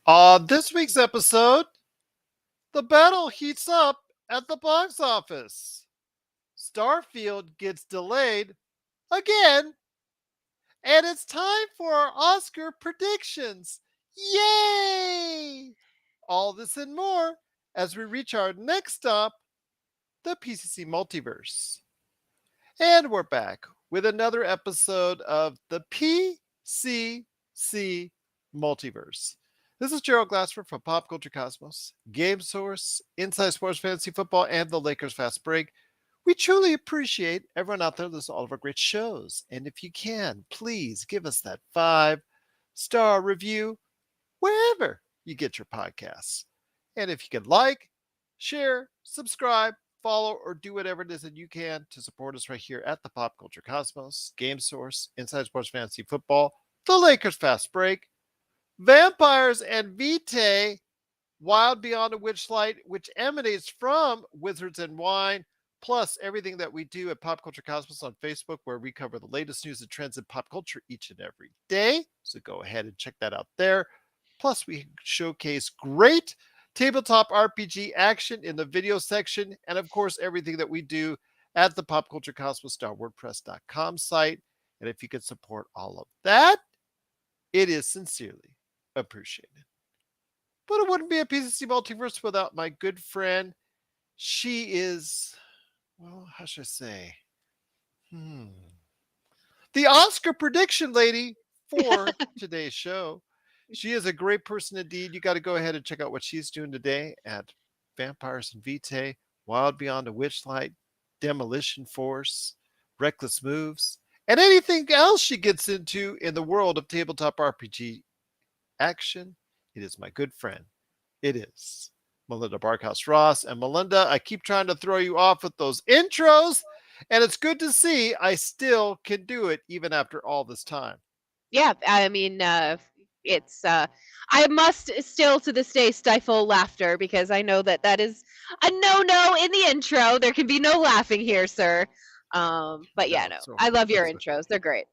On this week's episode, the battle heats up at the box office. Starfield gets delayed again, and it's time for our Oscar predictions. Yay! All this and more as we reach our next stop, the PCC Multiverse. And we're back with another episode of the PCC Multiverse. This is Gerald Glassford from Pop Culture Cosmos, Game Source, Inside Sports Fantasy Football, and the Lakers Fast Break. We truly appreciate everyone out there listening to all of our great shows. And if you can, please give us that 5-star review wherever you get your podcasts. And if you can like, share, subscribe, follow, or do whatever it is that you can to support us right here at the Pop Culture Cosmos, Game Source, Inside Sports Fantasy Football, the Lakers Fast Break, Vampires and Vitae, Wild Beyond a Witchlight, which emanates from Wizards and Wine, plus everything that we do at Pop Culture Cosmos on Facebook, where we cover the latest news and trends in pop culture each and every day. So go ahead and check that out there. Plus, we showcase great tabletop RPG action in the video section, and of course, everything that we do at the popculturecosmos.wordpress.com site. And if you could support all of that, it is sincerely appreciated. But it wouldn't be a PCC Multiverse without my good friend. She is, well, how should I say? The Oscar prediction lady for today's show. She is a great person indeed. You got to go ahead and check out what she's doing today at Vampires and Vitae, Wild Beyond a Witchlight, Demolition Force, Reckless Moves, and anything else she gets into in the world of tabletop RPG action. It is my good friend. It is Melinda Barkhouse Ross. And Melinda, I keep trying to throw you off with those intros, and it's good to see I still can do it even after all this time. Yeah, I mean, it's I must still to this day stifle laughter because I know that is a no in the intro. There can be no laughing here, sir. But yeah, no, I love your intros. They're great.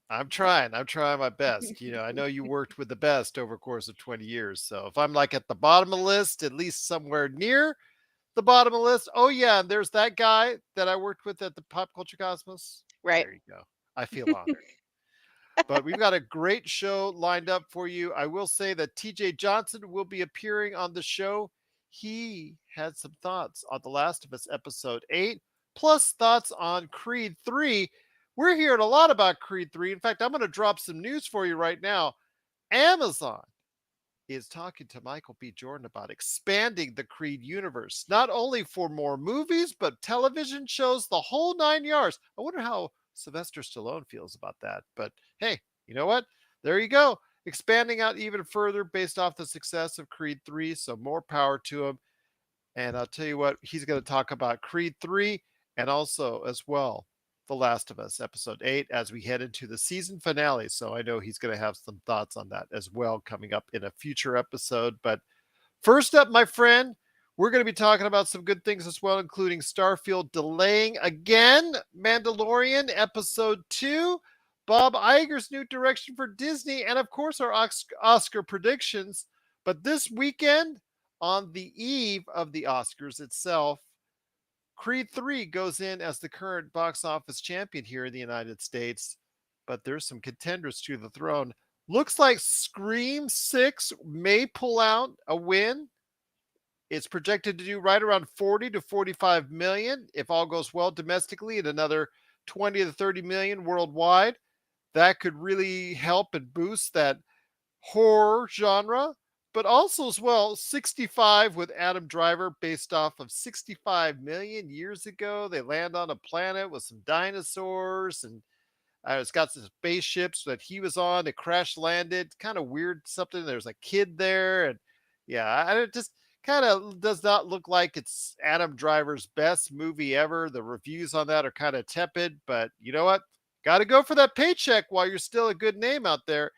I'm trying my best. I know you worked with the best over a course of 20 years. So if I'm like at the bottom of the list, at least somewhere near the bottom of the list, oh yeah, and there's that guy that I worked with at the Pop Culture Cosmos. Right. There you go. I feel honored. But we've got a great show lined up for you. I will say that TJ Johnson will be appearing on the show. He had some thoughts on The Last of Us Episode 8, plus thoughts on Creed 3. We're hearing a lot about Creed 3. In fact, I'm going to drop some news for you right now. Amazon is talking to Michael B. Jordan about expanding the Creed universe, not only for more movies, but television shows, the whole 9 yards. I wonder how Sylvester Stallone feels about that. But hey, you know what? There you go. Expanding out even further based off the success of Creed 3. So more power to him. And I'll tell you what, he's going to talk about Creed 3 and also as well The Last of Us Episode 8 as we head into the season finale. So I know he's going to have some thoughts on that as well coming up in a future episode. But first up, my friend, we're going to be talking about some good things as well, including Starfield delaying again, Mandalorian Episode 2, Bob Iger's new direction for Disney, and of course our Oscar predictions. But this weekend, on the eve of the Oscars itself, Creed 3 goes in as the current box office champion here in the United States, but there's some contenders to the throne. Looks like Scream 6 may pull out a win. It's projected to do right around 40 to 45 million if all goes well domestically, and another 20 to 30 million worldwide. That could really help and boost that horror genre. But also as well, 65 with Adam Driver, based off of 65 million years ago. They land on a planet with some dinosaurs, and it's got some spaceships that he was on. It crash landed. Kind of weird something. There's a kid there. And yeah, it just kind of does not look like it's Adam Driver's best movie ever. The reviews on that are kind of tepid. But you know what? Got to go for that paycheck while you're still a good name out there.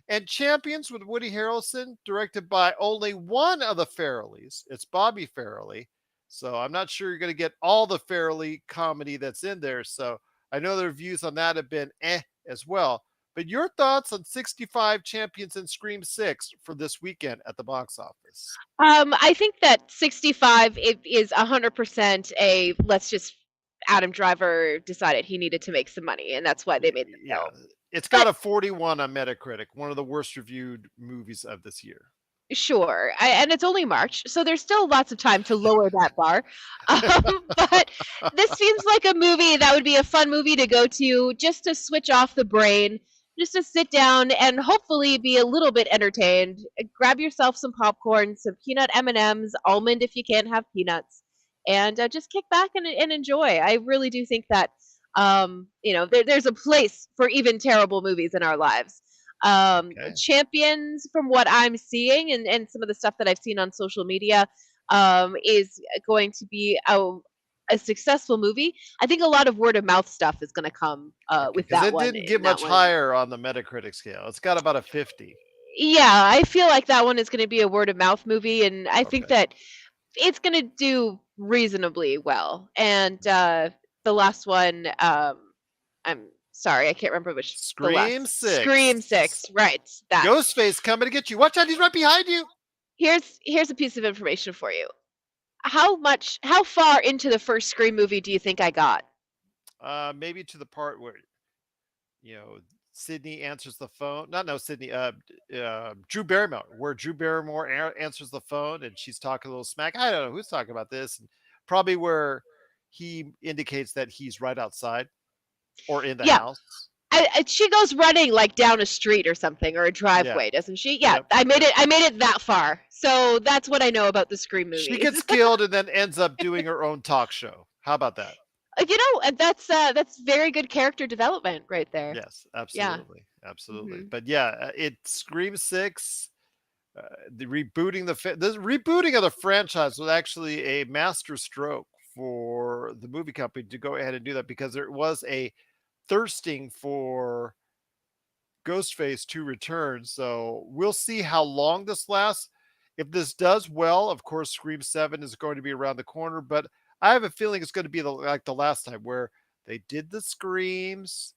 And Champions with Woody Harrelson, directed by only one of the Farrellys. It's Bobby Farrelly. So I'm not sure you're going to get all the fairly comedy that's in there. So I know the reviews on that have been as well. But your thoughts on 65 Champions and Scream 6 for this weekend at the box office? I think that 65 is 100% a let's just Adam Driver decided he needed to make some money, and that's why they made the Yeah, film. it's got But a 41 on Metacritic, one of the worst reviewed movies of this year. sure, and it's only March, so there's still lots of time to lower that bar. But this seems like a movie that would be a fun movie to go to, just to switch off the brain, just to sit down and hopefully be a little bit entertained. Grab yourself some popcorn, some peanut M&Ms, almond if you can't have peanuts, and just kick back and enjoy. I really do think that there's a place for even terrible movies in our lives. Okay. Champions, from what I'm seeing and some of the stuff that I've seen on social media, is going to be a successful movie. I think a lot of word of mouth stuff is going to come Okay, with because that it one. didn't get In that much one, higher on the Metacritic scale. It's got about a 50. yeah, I feel like that one is going to be a word of mouth movie, and I think Okay. that it's going to do reasonably well. And the last one, I'm sorry, I can't remember which the Scream last Scream 6. 6, right? That. Ghostface coming to get you. Watch out, he's right behind you. Here's a piece of information for you. How far into the first Scream movie do you think I got? Maybe to the part where, you know, Sydney answers the phone. Not no Sydney. Drew Barrymore, where Drew Barrymore answers the phone and she's talking a little smack. I don't know who's talking about this. And probably where he indicates that he's right outside or in the Yeah, house. she goes running like down a street or something or a Yeah. driveway, doesn't she? Yeah, Yep. I made Yep. it. I made it that far. So that's what I know about the Scream She movies. gets killed and then ends up doing her own talk show. How about that? That's very good character development right there. Yes, Yeah. absolutely, absolutely. Hmm. But yeah, it Scream 6. The rebooting of the franchise was actually a master stroke for the movie company to go ahead and do that because there was a thirsting for Ghostface to return. So we'll see how long this lasts. If this does well, of course, Scream 7 is going to be around the corner, but I have a feeling it's going to be like the last time where they did the screams,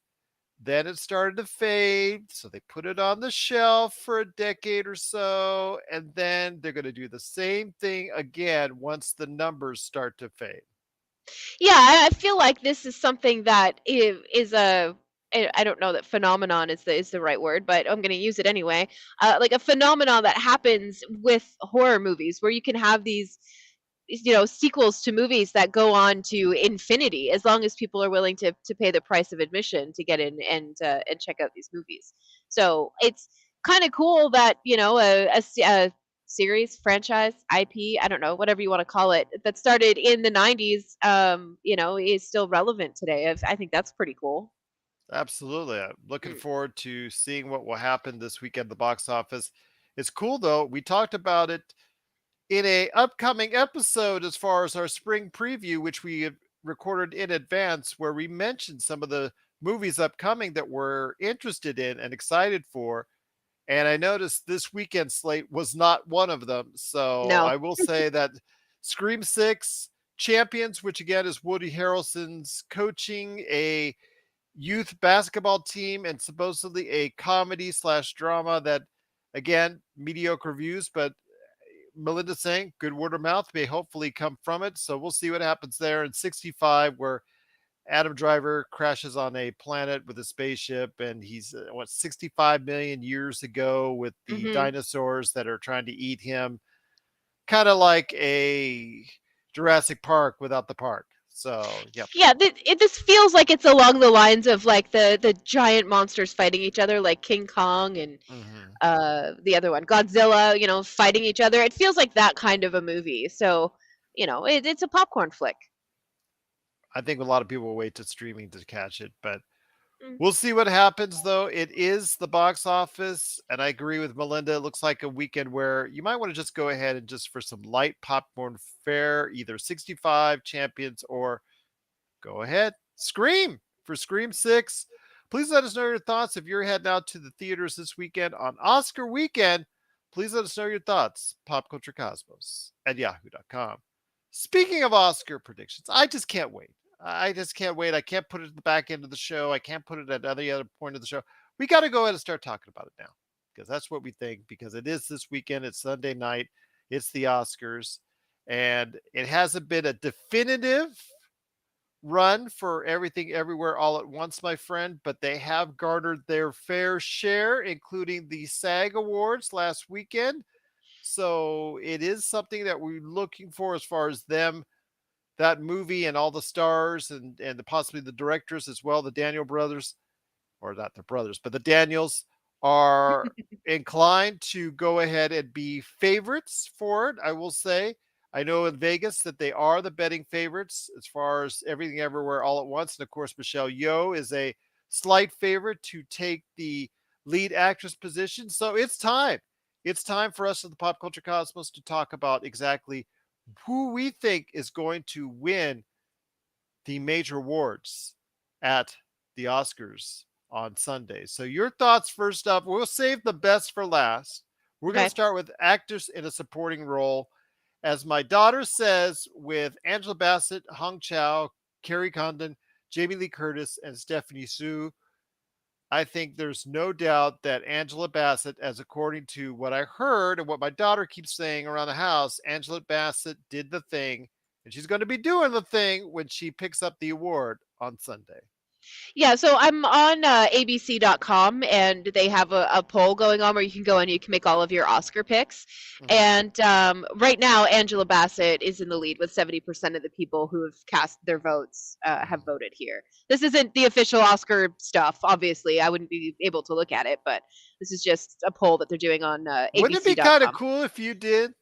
then it started to fade, so they put it on the shelf for a decade or so, and then they're going to do the same thing again once the numbers start to fade. Yeah, I feel like this is something that is a I don't know that phenomenon is the right word, but I'm going to use it anyway. Like a phenomenon that happens with horror movies, where you can have these sequels to movies that go on to infinity, as long as people are willing to pay the price of admission to get in and check out these movies. So it's kind of cool that a series, franchise, IP, I don't know, whatever you want to call it, that started in the 90s, is still relevant today. I think that's pretty cool. Absolutely. I'm looking Mm. forward to seeing what will happen this weekend at the box office. It's cool though. We talked about it in a upcoming episode as far as our spring preview, which we had recorded in advance, where we mentioned some of the movies upcoming that we're interested in and excited for. And I noticed this weekend slate was not one of them. So No. I will say that Scream 6 Champions, which again is Woody Harrelson's coaching a youth basketball team and supposedly a comedy slash drama that, again, mediocre reviews, but Melinda saying good word of mouth may hopefully come from it. So we'll see what happens there in 65, where Adam Driver crashes on a planet with a spaceship, and he's 65 million years ago with the Hmm. dinosaurs that are trying to eat him, kind of like a Jurassic Park without the park. So, yep. Yeah, this feels like it's along the lines of like the giant monsters fighting each other, like King Kong and Hmm. the other one, Godzilla, fighting each other. It feels like that kind of a movie. So, it's a popcorn flick. I think a lot of people will wait to streaming to catch it, but Mm. we'll see what happens, though. It is the box office, and I agree with Melinda. It looks like a weekend where you might want to just go ahead and just for some light popcorn fare, either 65 Champions or go ahead, Scream for Scream 6. Please let us know your thoughts if you're heading out to the theaters this weekend on Oscar weekend. Please let us know your thoughts. Popculturecosmos at yahoo.com. Speaking of Oscar predictions, I just can't wait. I just can't wait. I can't put it at the back end of the show. I can't put it at any other point of the show. We got to go ahead and start talking about it now because that's what we think. Because it is this weekend. It's Sunday night. It's the Oscars, and it hasn't been a definitive run for everything everywhere all at once, my friend, but they have garnered their fair share, including the SAG Awards last weekend. So it is something that we're looking for as far as them, that movie and all the stars and possibly the directors as well, the Daniel brothers, or not the brothers, but the Daniels are inclined to go ahead and be favorites for it. I will say, I know in Vegas that they are the betting favorites as far as everything everywhere all at once. And of course, Michelle Yeoh is a slight favorite to take the lead actress position. So it's time. It's time for us at the Pop Culture Cosmos to talk about exactly who we think is going to win the major awards at the Oscars on Sunday. So your thoughts first up. We'll save the best for last. We're going to Okay. start with actors in a supporting role. As my daughter says, with Angela Bassett, Hong Chow, Carrie Condon, Jamie Lee Curtis, and Stephanie Sue, I think there's no doubt that Angela Bassett, as according to what I heard and what my daughter keeps saying around the house, Angela Bassett did the thing, and she's going to be doing the thing when she picks up the award on Sunday. Yeah, so I'm on abc.com and they have a poll going on where you can go and you can make all of your Oscar picks. Mhm. And right now, Angela Bassett is in the lead with 70% of the people who have cast their votes have Mhm. voted here. This isn't the official Oscar stuff, obviously. I wouldn't be able to look at it, but this is just a poll that they're doing on Wouldn't it be kind of abc.com. cool if you did?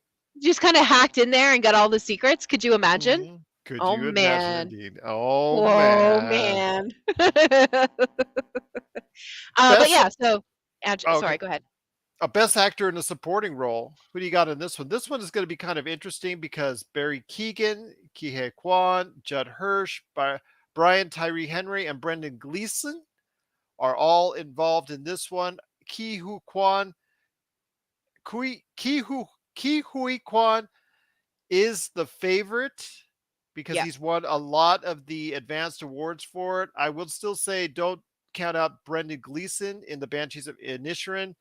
Just kind of hacked in there and got all the secrets. Could you imagine? Mhm. Could Oh, you imagine man. indeed? Oh, Oh, man. man. But Best yeah, so oh, okay. sorry, go ahead. A best actor in a supporting role. Who do you got in this one? This one is going to be kind of interesting because Barry Keegan, Kihei Kwan, Judd Hirsch, Brian Tyree Henry, and Brendan Gleeson are all involved in this one. Ki Hu Kwan, Ki Hu Ki Hui Kwan is the favorite because Yeah. he's won a lot of the advanced awards for it. I will still say don't count out Brendan Gleeson in the Banshees of Inisherin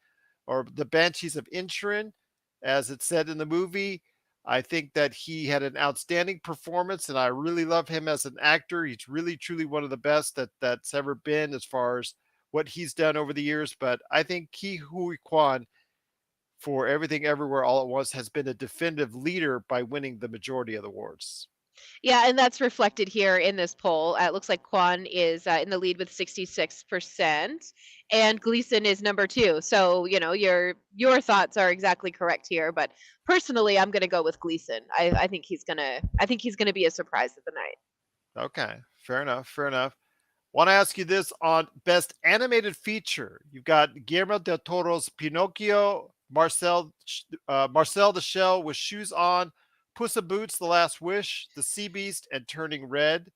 or the Banshees of Inisherin, as it said in the movie. I think that he had an outstanding performance, and I really love him as an actor. He's really, truly one of the best that's ever been as far as what he's done over the years. But I think Ki Hui Kwan for Everything Everywhere All at Once has been a definitive leader by winning the majority of the awards. Yeah, and that's reflected here in this poll. It looks like Kwan is in the lead with 66%, and Gleason is number 2. So, your thoughts are exactly correct here, but personally, I'm going to go with Gleason. I think he's going to be a surprise of the night. Okay, fair enough. Fair enough. Want to ask you this on Best Animated Feature? You've got Guillermo del Toro's Pinocchio, Marcel the Shell with Shoes On, Puss in Boots: The Last Wish, The Sea Beast, and Turning Red.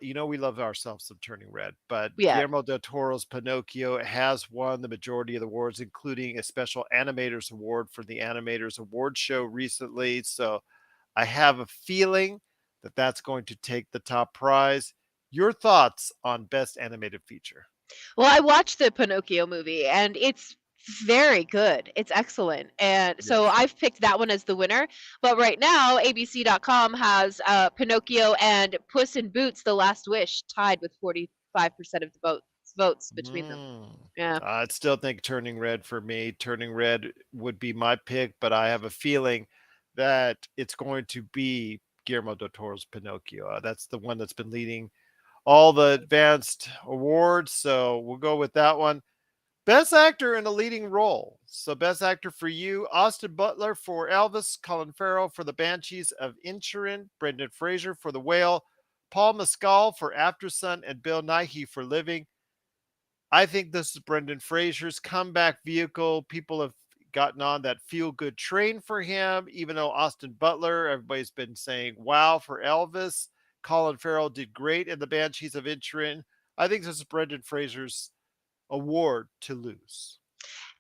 We love ourselves some Turning Red, but Yeah. Guillermo del Toro's Pinocchio has won the majority of the awards, including a special Animators Award for the Animators Award Show recently. So I have a feeling that that's going to take the top prize. Your thoughts on Best Animated Feature? Well, I watched the Pinocchio movie and it's very good. It's excellent. And so Yes. I've picked that one as the winner. But right now, ABC.com has Pinocchio and Puss in Boots: The Last Wish tied with 45% of the votes between them. Mm. Yeah. I'd still think Turning Red for me. Turning Red would be my pick, but I have a feeling that it's going to be Guillermo del Toro's Pinocchio. That's the one that's been leading all the advanced awards, so we'll go with that one. Best actor in a leading role. So, best actor for you: Austin Butler for Elvis, Colin Farrell for The Banshees of Inisherin, Brendan Fraser for The Whale, Paul Mescal for After Sun, and Bill Nighy for Living. I think this is Brendan Fraser's comeback vehicle. People have gotten on that feel good train for him, even though Austin Butler, everybody's been saying, wow, for Elvis. Colin Farrell did great in The Banshees of Inisherin. I think this is Brendan Fraser's award to lose.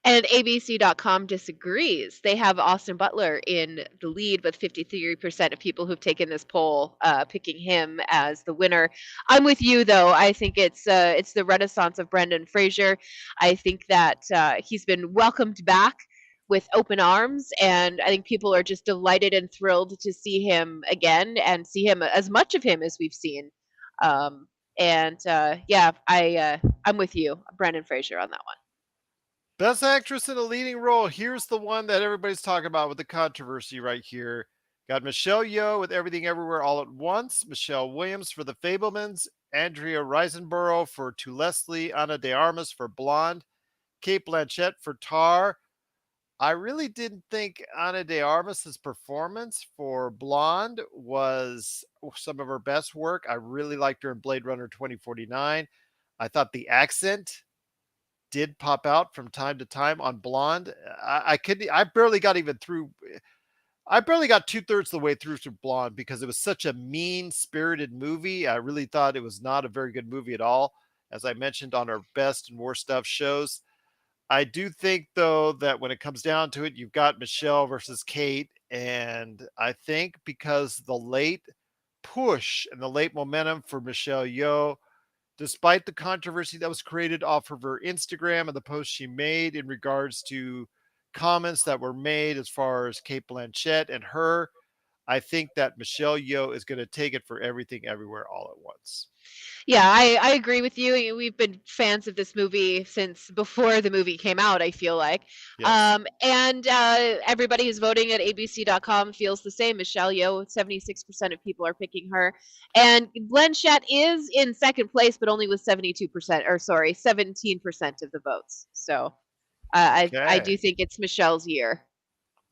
And ABC.com disagrees. They have Austin Butler in the lead with 53% of people who've taken this poll, picking him as the winner. I'm with you though. I think it's the renaissance of Brendan Fraser. I think that he's been welcomed back with open arms, and I think people are just delighted and thrilled to see him again and see him as much of him as we've seen. Um, and yeah, I'm with you, Brendan Fraser, on that one. Best actress in a leading role. Here's the one that everybody's talking about with the controversy right here. Got Michelle Yeoh with Everything Everywhere All at Once, Michelle Williams for The Fablemans, Andrea Riseborough for To Leslie, Ana de Armas for Blonde, Kate Blanchett for Tar. I really didn't think Ana de Armas's performance for Blonde was some of her best work. I really liked her in Blade Runner 2049. I thought the accent did pop out from time to time on Blonde. I could I barely got even through. I barely got 2/3 the way through to Blonde because it was such a mean spirited movie. I really thought it was not a very good movie at all. As I mentioned on our best and worst stuff shows, I do think though that when it comes down to it, you've got Michelle versus Kate, and I think because the late push and the late momentum for Michelle Yeoh, despite the controversy that was created off of her Instagram and the post she made in regards to comments that were made as far as Kate Blanchett and her, I think that Michelle Yeoh is going to take it for Everything Everywhere All at Once. Yeah, I agree with you. We've been fans of this movie since before the movie came out, I feel like. Yes. And everybody who's voting at ABC.com feels the same. Michelle Yeoh, 76% of people are picking her. And Blanchett is in second place, but only with 72%, or sorry, 17% of the votes. So I do Okay. think it's Michelle's year.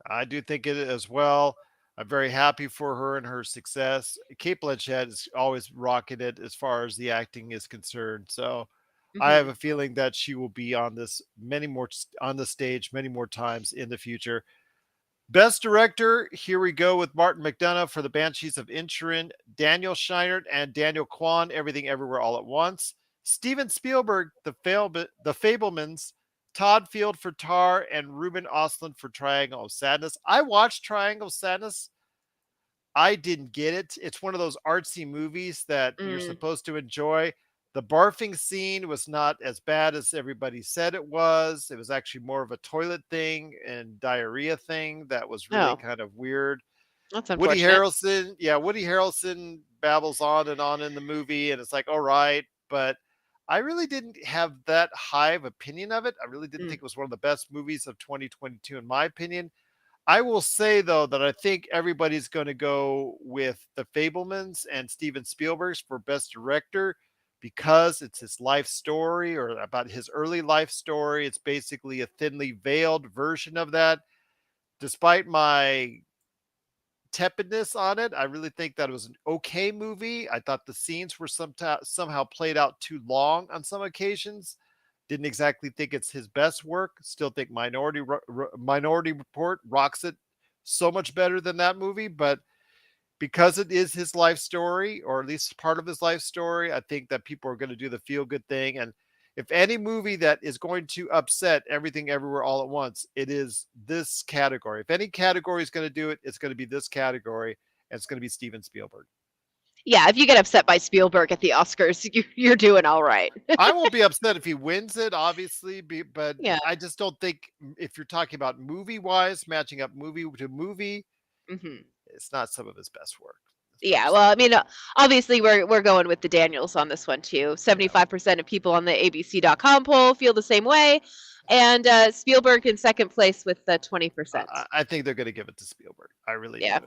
I do think it as well. I'm very happy for her and her success. Kate Blanchett is always rocking it as far as the acting is concerned. So I have Hmm. a feeling that she will be on this many more on the stage many more times in the future. Best director, here we go with Martin McDonough for The Banshees of Inisherin, Daniel Scheinert and Daniel Kwan, Everything Everywhere All at Once, Steven Spielberg, The Fablemans, Todd Field for Tar, and Ruben Ostlund for Triangle of Sadness. I watched Triangle of Sadness. I didn't get it. It's one of those artsy movies that you're Mm. supposed to enjoy. The barfing scene was not as bad as everybody said it was. It was actually more of a toilet thing and diarrhea thing that was really Oh, kind of weird. that's Woody unfortunate. Harrelson, yeah, Woody Harrelson babbles on and on in the movie, and it's like, all right, but I really didn't have that high of opinion of it. I really didn't Mm. think it was one of the best movies of 2022, in my opinion. I will say though that I think everybody's going to go with The Fablemans and Steven Spielberg's for best director because it's his life story or about his early life story. It's basically a thinly veiled version of that. Despite my tepidness on it, I really think that it was an okay movie. I thought the scenes were somehow played out too long on some occasions. Didn't exactly think it's his best work. Still think Minority Report rocks it so much better than that movie. But because it is his life story, or at least part of his life story, I think that people are going to do the feel good thing. And if any movie that is going to upset Everything Everywhere All at Once, it is this category. If any category is going to do it, it's going to be this category, and it's going to be Steven Spielberg. Yeah, if you get upset by Spielberg at the Oscars, you're doing all right. I won't be upset if he wins it, obviously, but Yeah. I just don't think if you're talking about movie wise, matching up movie to movie, Hmm. it's not some of his best work. As far Yeah, as well, I mean, obviously we're going with the Daniels on this one too. yeah, 75% of people on the ABC.com poll feel the same way, and Spielberg in second place with the 20%. I think they're going to give it to Spielberg. I really do. Yeah.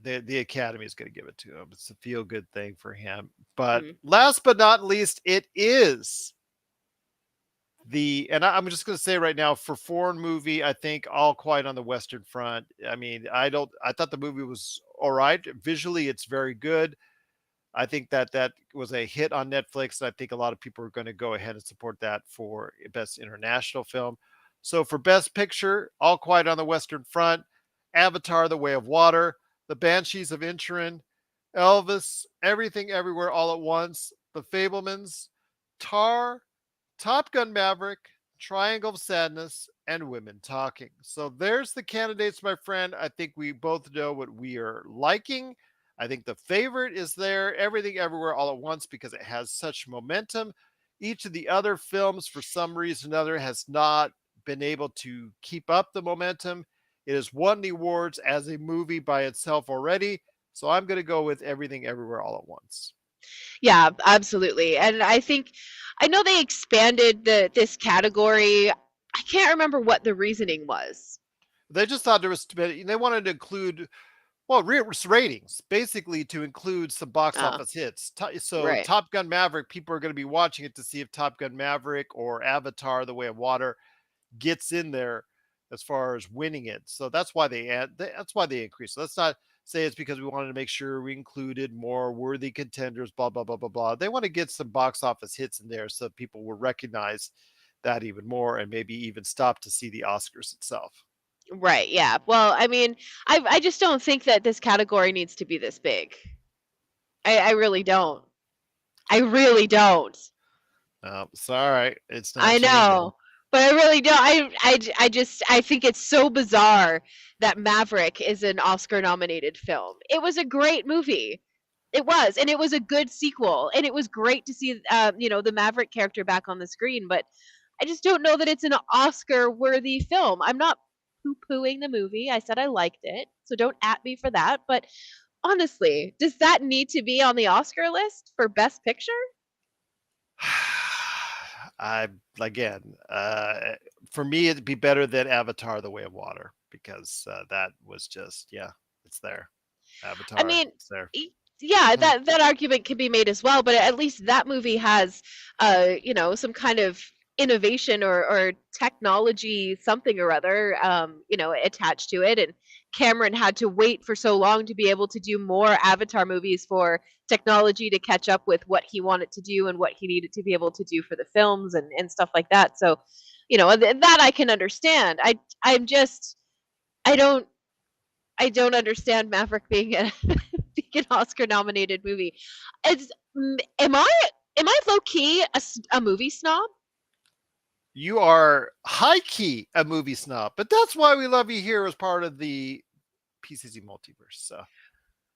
The Academy is going to give it to him. It's a feel good thing for him. But Mm. last but not least, it is I'm just going to say right now for foreign movie, I think All Quiet on the Western Front. I mean, I thought the movie was all right. Visually, it's very good. I think that that was a hit on Netflix, and I think a lot of people are going to go ahead and support that for best international film. So for best picture, All Quiet on the Western Front, Avatar: The Way of Water, The Banshees of Inisherin, Elvis, Everything Everywhere All at Once, The Fablemans, Tar, Top Gun Maverick, Triangle of Sadness, and Women Talking. So there's the candidates, my friend. I think we both know what we are liking. I think the favorite is there, Everything Everywhere All at Once, because it has such momentum. Each of the other films, for some reason or another, has not been able to keep up the momentum. It has won the awards as a movie by itself already. So I'm going to go with Everything Everywhere All at Once. Yeah, absolutely. And I know they expanded this category. I can't remember what the reasoning was. They just thought there was, they wanted to include, well, ratings, basically to include some box Oh, office hits. So right. Top Gun Maverick, people are going to be watching it to see if Top Gun Maverick or Avatar: The Way of Water gets in there as far as winning it. So that's why that's why they increased. So let's not say it's because we wanted to make sure we included more worthy contenders, blah blah blah blah blah. They want to get some box office hits in there so people will recognize that even more and maybe even stop to see the Oscars itself. Right, yeah. Well, I mean, I just don't think that this category needs to be this big. I really don't. I really don't. It's all right. It's not I changing. know, but I really don't. I think it's so bizarre that Maverick is an Oscar-nominated film. It was a great movie. It was, and it was a good sequel, and it was great to see, the Maverick character back on the screen. But I just don't know that it's an Oscar-worthy film. I'm not poo-pooing the movie. I said I liked it, so don't at me for that. But honestly, does that need to be on the Oscar list for Best Picture? I again, for me, it'd be better than Avatar: The Way of Water because that was just, yeah, it's there. I Avatar, mean, it's there. yeah, Mm. that argument can be made as well, but at least that movie has, some kind of innovation or technology, something or other, attached to it. And Cameron had to wait for so long to be able to do more Avatar movies for technology to catch up with what he wanted to do and what he needed to be able to do for the films and stuff like that. So, that I can understand. I'm just I don't I don't understand Maverick being a being an Oscar nominated movie. It's am I low key a movie snob? You are high key a movie snob, but that's why we love you here as part of the PCC Multiverse. So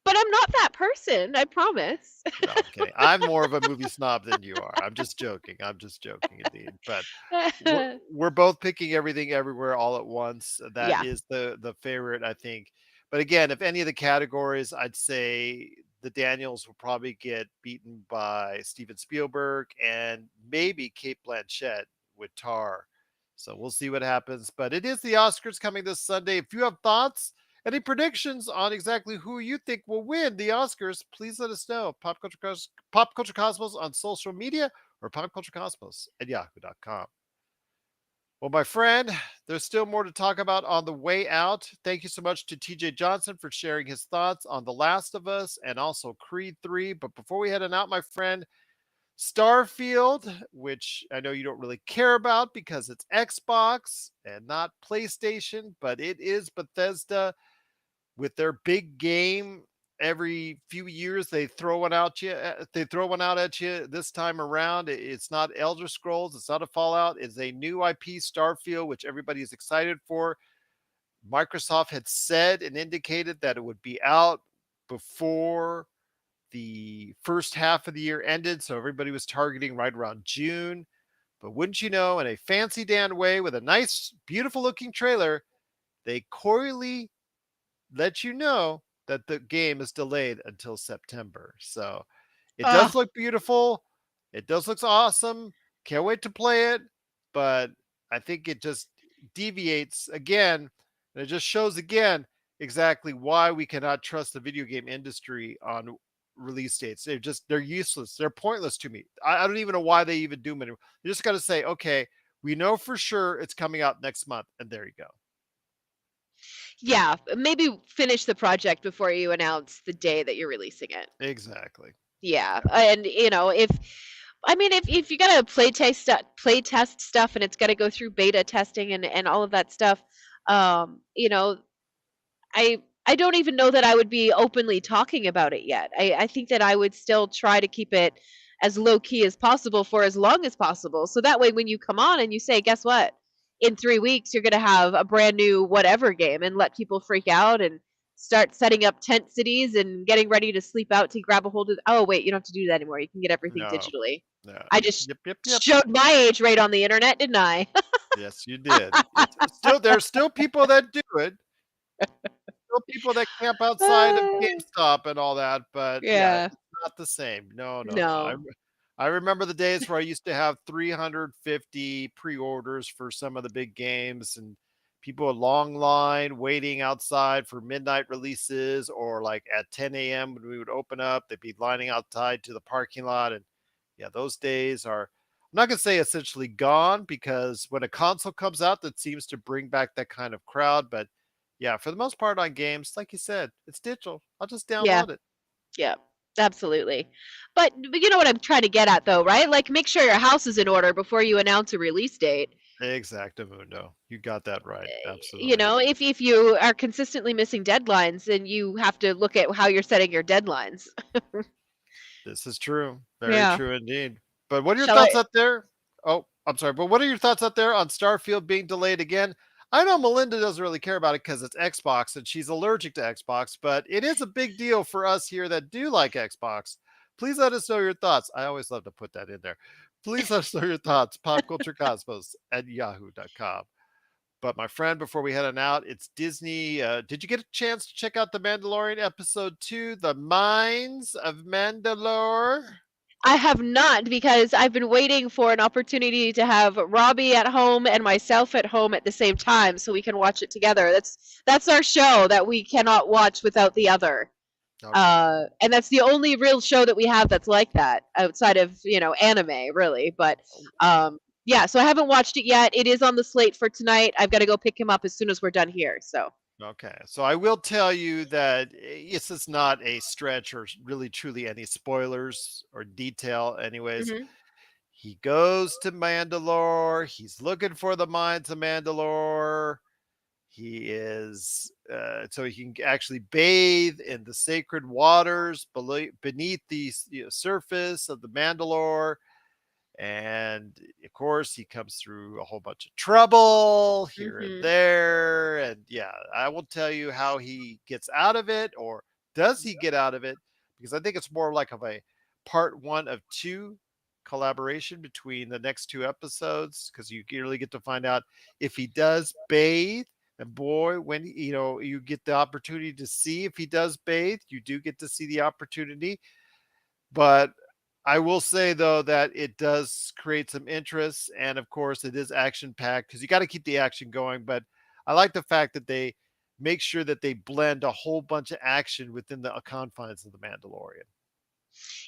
But I'm not that person, I promise. no, I'm kidding. I'm more of a movie snob than you are. I'm just joking. I'm just joking, indeed. But we're both picking Everything Everywhere All at Once. That Yeah. is the favorite, I think. But again, if any of the categories, I'd say the Daniels will probably get beaten by Steven Spielberg and maybe Kate Blanchett with Tar. So we'll see what happens. But it is the Oscars coming this Sunday. If you have thoughts, any predictions on exactly who you think will win the Oscars, please let us know. Pop Culture Cosmos on social media or popculturecosmos at yahoo.com. Well, my friend, there's still more to talk about on the way out. Thank you so much to TJ Johnson for sharing his thoughts on The Last of Us and also Creed 3. But before we head on out, my friend, Starfield, which I know you don't really care about because it's Xbox and not PlayStation, but it is Bethesda with their big game. Every few years they throw one out you. They throw one out at you. This time around, it's not Elder Scrolls. It's not a Fallout. It's a new IP, Starfield, which everybody is excited for. Microsoft had said and indicated that it would be out before the first half of the year ended, so everybody was targeting right around June. But wouldn't you know, in a fancy Dan way with a nice, beautiful looking trailer, they coyly let you know that the game is delayed until September. So it Ugh. does look beautiful. It does look awesome. Can't wait to play it. But I think it just deviates again. And it just shows again exactly why we cannot trust the video game industry on release dates. They're useless. They're pointless to me. I don't even know why they even do them anymore. You just got to say, okay, we know for sure it's coming out next month. And there you go. Yeah, maybe finish the project before you announce the day that you're releasing it. Exactly. Yeah, Yeah. and, if you gotta play test stuff and it's gotta go through beta testing and all of that stuff, um, you know, I don't even know that I would be openly talking about it yet. I think that I would still try to keep it as low key as possible for as long as possible. So that way, when you come on and you say, guess what? In 3 weeks, you're going to have a brand new whatever game and let people freak out and start setting up tent cities and getting ready to sleep out to grab a hold of. Oh, wait, you don't have to do that anymore. You can get everything No, digitally. no. I just Yep, yep, yep. showed my age right on the internet, didn't I? Yes, you did. It's still there's still people that do it. Still people that camp outside of GameStop and all that, but yeah, Yeah. it's not the same. No, no, no. No. I remember the days where I used to have 350 pre-orders for some of the big games and people a long line waiting outside for midnight releases or like at 10 a.m. when we would open up, they'd be lining outside to the parking lot. And yeah, those days are, I'm not going to say essentially gone because when a console comes out, that seems to bring back that kind of crowd. But yeah, for the most part on games, like you said, it's digital. I'll just Yeah. download it. Yeah. Absolutely. But you know what I'm trying to get at though, right? Like make sure your house is in order before you announce a release date. Exactamundo. You got that right. You Absolutely. know, if you are consistently missing deadlines, then you have to look at how you're setting your deadlines. This is true. Very Yeah. true indeed. But what are your Shall thoughts I out there? Oh, I'm sorry. But what are your thoughts out there on Starfield being delayed again? I know Melinda doesn't really care about it because it's Xbox and she's allergic to Xbox, but it is a big deal for us here that do like Xbox. Please let us know your thoughts. I always love to put that in there. Please let us know your thoughts. Popculturecosmos at yahoo.com. But my friend, before we head on out, it's Disney. Did you get a chance to check out The Mandalorian episode 2, The Mines of Mandalore? I have not because I've been waiting for an opportunity to have Robbie at home and myself at home at the same time so we can watch it together. That's our show that we cannot watch without the other. Okay. And that's the only real show that we have that's like that outside of, anime, really. But yeah, so I haven't watched it yet. It is on the slate for tonight. I've got to go pick him up as soon as we're done here. So, Okay. So I will tell you that this is not a stretch or really truly any spoilers or detail, anyways. mhm. He goes to Mandalore. He's looking for the mines of Mandalore. He is so he can actually bathe in the sacred waters beneath the surface of the Mandalore. And of course, he comes through a whole bunch of trouble here and Mhm. there. And yeah, I will tell you how he gets out of it, or does he get out of it? Because I think it's more like of a part one of two collaboration between the next two episodes, because you really get to find out if he does bathe. And boy, when you get the opportunity to see if he does bathe, you do get to see the opportunity. But I will say though that it does create some interest, and of course it is action packed because you got to keep the action going. But I like the fact that they make sure that they blend a whole bunch of action within the confines of the Mandalorian.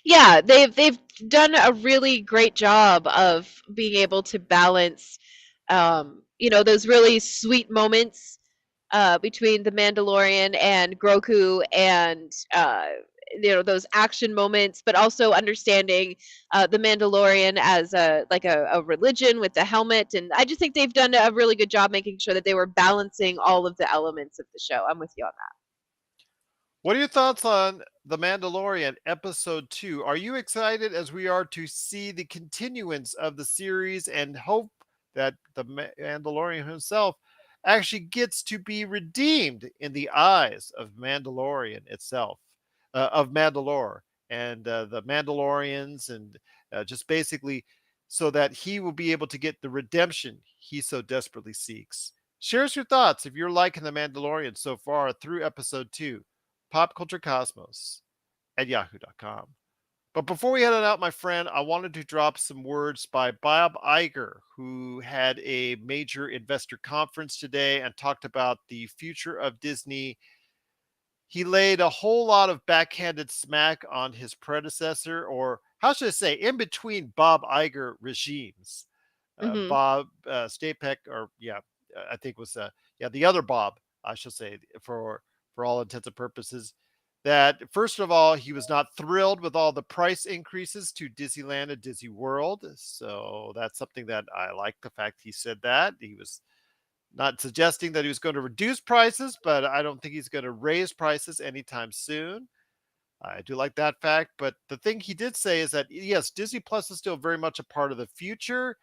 Yeah, they've done a really great job of being able to balance, those really sweet moments between the Mandalorian and Grogu, and those action moments, but also understanding the Mandalorian as a religion with the helmet. And I just think they've done a really good job making sure that they were balancing all of the elements of the show. I'm with you on that. What are your thoughts on The Mandalorian episode 2? Are you excited as we are to see the continuance of the series and hope that the Mandalorian himself actually gets to be redeemed in the eyes of Mandalorian itself, of Mandalore and the Mandalorians, and just basically so that he will be able to get the redemption he so desperately seeks? Share us your thoughts if you're liking The Mandalorian so far through episode 2, popculturecosmos at yahoo.com. But before we head on out, my friend, I wanted to drop some words by Bob Iger, who had a major investor conference today and talked about the future of Disney. He laid a whole lot of backhanded smack on his predecessor, or how should I say, in between Bob Iger regimes. Hmm. Bob Stapek, or yeah, I think was yeah, the other Bob, I should say, for all intents and purposes. That first of all, he was not thrilled with all the price increases to Disneyland and Disney World. So that's something that I like, the fact he said that. He was not suggesting that he was going to reduce prices, but I don't think he's going to raise prices anytime soon. I do like that fact. But the thing he did say is that yes, Disney Plus is still very much a part of the future,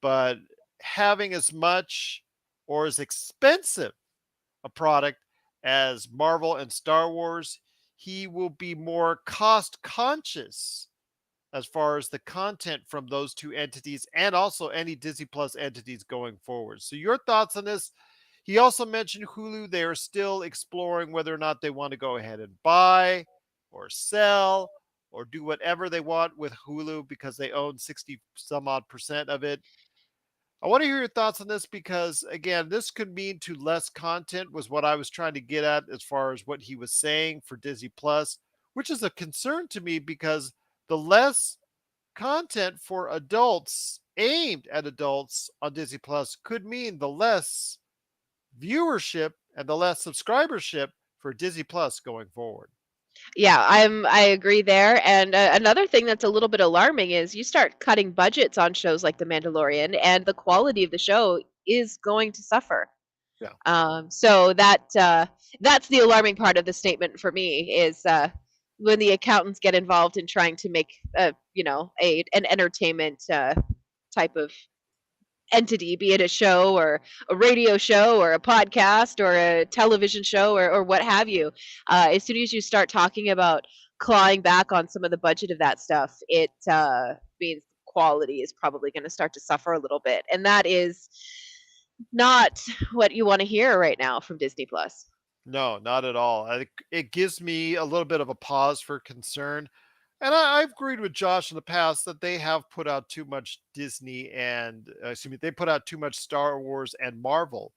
but having as much or as expensive a product as Marvel and Star Wars, he will be more cost conscious as far as the content from those two entities and also any Disney Plus entities going forward. So, your thoughts on this? He also mentioned Hulu. They are still exploring whether or not they want to go ahead and buy or sell or do whatever they want with Hulu because they own 60 some odd percent of it. I want to hear your thoughts on this because, again, this could mean to less content, was what I was trying to get at as far as what he was saying for Disney Plus, which is a concern to me because the less content for adults aimed at adults on Disney Plus could mean the less viewership and the less subscribership for Disney Plus going forward. Yeah, I agree there, and, another thing that's a little bit alarming is you start cutting budgets on shows like The Mandalorian, and the quality of the show is going to suffer. Yeah. So that's the alarming part of the statement for me is, when the accountants get involved in trying to make, a an entertainment, type of entity, be it a show or a radio show or a podcast or a television show or what have you. As soon as you start talking about clawing back on some of the budget of that stuff, it means quality is probably going to start to suffer a little bit. And that is not what you want to hear right now from Disney Plus. No, not at all. It gives me a little bit of a pause for concern. And I've agreed with Josh in the past that they have put out too much Disney and, excuse me, they put out too much Star Wars and Marvel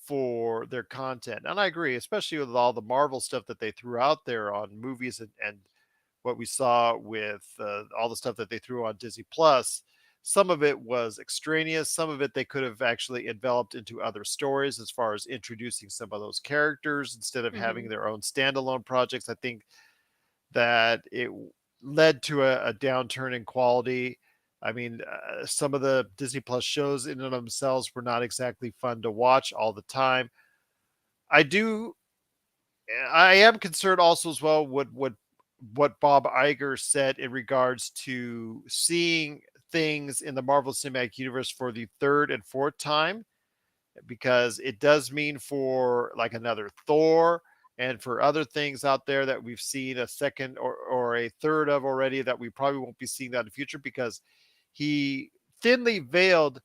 for their content. And I agree, especially with all the Marvel stuff that they threw out there on movies and what we saw with all the stuff that they threw on Disney Plus. Some of it was extraneous. Some of it they could have actually enveloped into other stories as far as introducing some of those characters instead of having Hmm. their own standalone projects. I think that it led to a downturn in quality. I mean, some of the Disney Plus shows in and of themselves were not exactly fun to watch all the time. I do I am concerned also as well what Bob Iger said in regards to seeing things in the Marvel Cinematic Universe for the third and fourth time, because it does mean for like another Thor and for other things out there that we've seen a second or a third of already that we probably won't be seeing that in the future because he thinly veiled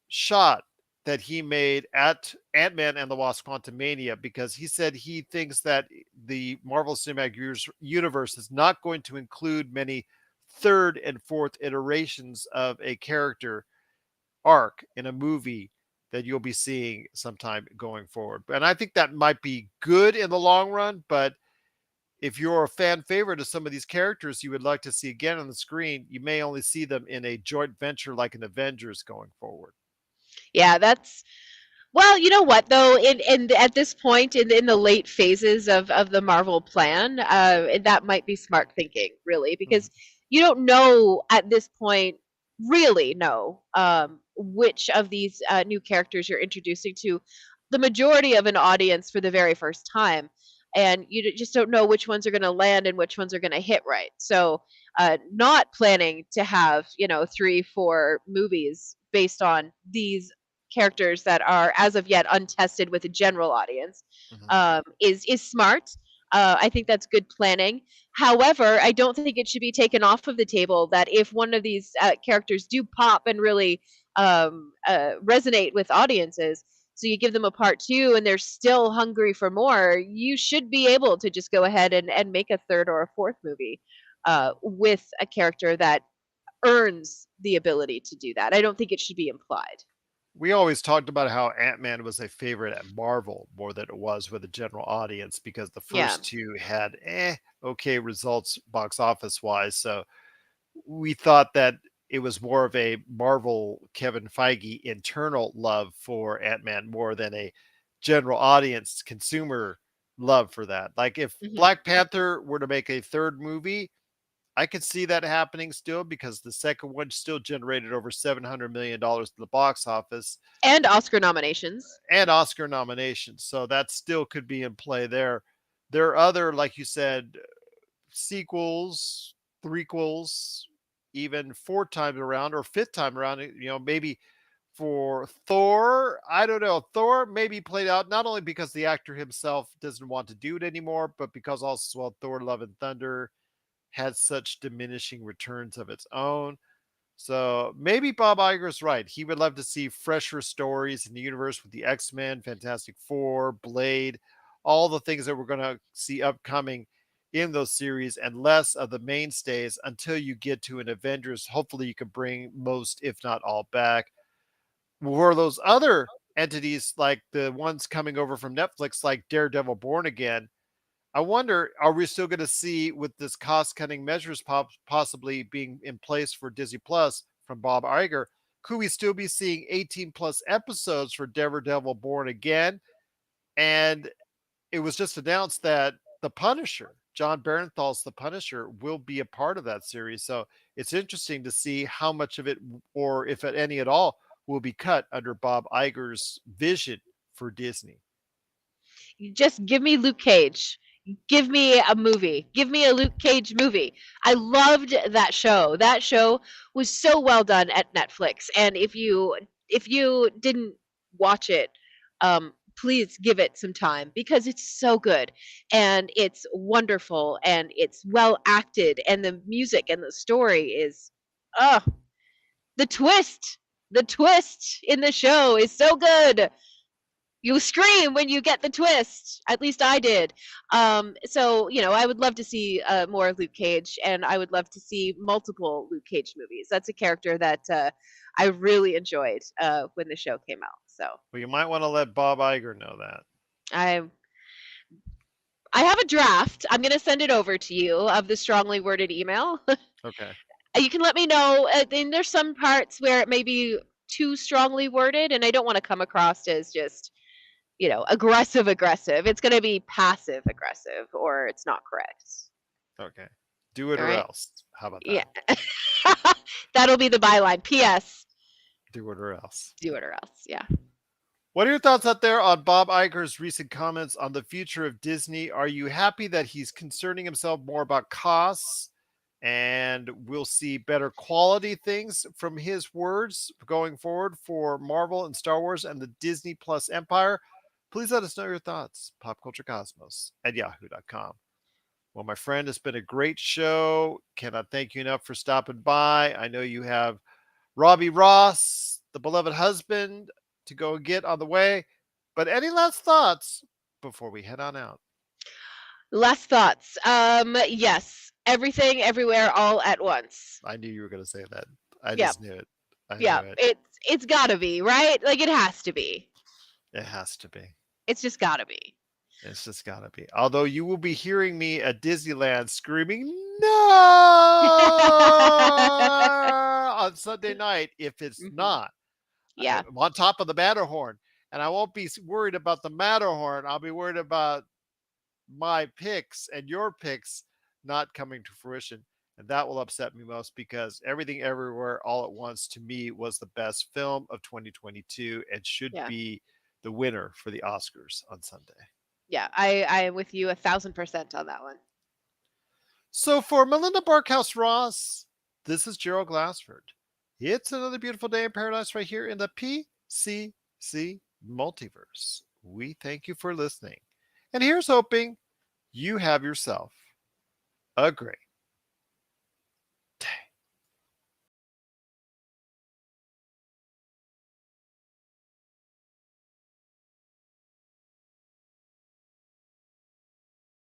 shot that he made at Ant-Man and the Wasp Quantumania because he said he thinks that the Marvel Cinematic Universe is not going to include many third and fourth iterations of a character arc in a movie that you'll be seeing sometime going forward. And I think that might be good in the long run, but if you're a fan favorite of some of these characters you would like to see again on the screen, you may only see them in a joint venture like an Avengers going forward. Yeah, that's well, you know what though, in at this point in the late phases of the Marvel plan, that might be smart thinking, really, Mhm. because you don't know at this point, really know, which of these new characters you're introducing to the majority of an audience for the very first time, and just don't know which ones are going to land and which ones are going to hit right. So, not planning to have 3, 4 movies based on these characters that are as of yet untested with a general audience Mhm. is smart. I think that's good planning. However, I don't think it should be taken off of the table that if one of these characters do pop and really resonate with audiences, so you give them a part two and they're still hungry for more, you should be able to just go ahead and make a third or a fourth movie with a character that earns the ability to do that. I don't think it should be implied. We always talked about how Ant-Man was a favorite at Marvel more than it was with the general audience because the Yeah. first two had okay results box office wise. So we thought that it was more of a Marvel Kevin Feige internal love for Ant-Man more than a general audience consumer love for that. Like if Hmm. Black Panther were to make a third movie, I could see that happening still because the second one still generated over $700 million in the box office And Oscar nominations. and Oscar nominations. So that still could be in play there. There are other, like you said, sequels, threequels, even fourth time around or fifth time around. Maybe for Thor, I don't know. Thor maybe played out not only because the actor himself doesn't want to do it anymore, but because also, well, Thor: Love and Thunder had such diminishing returns of its own. So maybe Bob Iger's right. He would love to see fresher stories in the universe with the X-Men, Fantastic Four, Blade, all the things that we're going to see upcoming in those series, and less of the mainstays until you get to an Avengers. Hopefully you can bring most, if not all, back. Were those other entities, like the ones coming over from Netflix, like Daredevil Born Again, I wonder, are we still going to see, with this cost cutting measures possibly being in place for Disney Plus from Bob Iger, could we still be seeing 18 plus episodes for Daredevil Born Again? And it was just announced that The Punisher, John Barenthal's The Punisher, will be a part of that series. So it's interesting to see how much of it, or if at any at all, will be cut under Bob Iger's vision for Disney. You just give me Luke Cage. Give me a movie. Give me a Luke Cage movie. I loved that show. That show was so well done at Netflix. And if you didn't watch it, please give it some time because it's so good and it's wonderful and it's well acted and the music and the story is oh, the twist. The twist in the show is so good. You scream when you get the twist. At least I did. So I would love to see more Luke Cage, and I would love to see multiple Luke Cage movies. That's a character that I really enjoyed when the show came out. So Well, you might want to let Bob Iger know that. I I have a draft. I'm going to send it over to you of the strongly worded email. Okay. You can let me know. And there's some parts where it may be too strongly worded, and I don't want to come across as just aggressive aggressive. It's going to be passive aggressive or it's not correct. Okay. Do it All or right? else. How about Yeah. that? That'll be the byline. PS, Do it or else. do it or else. Yeah. What are your thoughts out there on Bob Iger's recent comments on the future of Disney? Are you happy that he's concerning himself more about costs and we'll see better quality things from his words going forward for Marvel and Star Wars and the Disney Plus empire? Please let us know your thoughts. Popculturecosmos at yahoo.com. Well, my friend, it's been a great show. Cannot thank you enough for stopping by. I know you have Robbie Ross, the beloved husband, to go and get on the way. But any last thoughts before we head on out? Last thoughts. Yes. Everything, everywhere, all at once. I knew you were going to say that. I Yeah. just knew it. I knew Yeah. it. It's gotta be, right? Like it has to be. It has to be. It's just gotta be. It's just got to be. Although you will be hearing me at Disneyland screaming, no, on Sunday night if it's Hmm. not. Yeah. I'm on top of the Matterhorn. And I won't be worried about the Matterhorn. I'll be worried about my picks and your picks not coming to fruition. And that will upset me most because Everything Everywhere All at Once to me was the best film of 2022 and should Yeah. be the winner for the Oscars on Sunday. Yeah. I am with you 1,000% on that one. So for Melinda Barkhouse Ross, this is Gerald Glassford. It's another beautiful day in paradise right here in the PCC Multiverse. We thank you for listening. And here's hoping you have yourself a great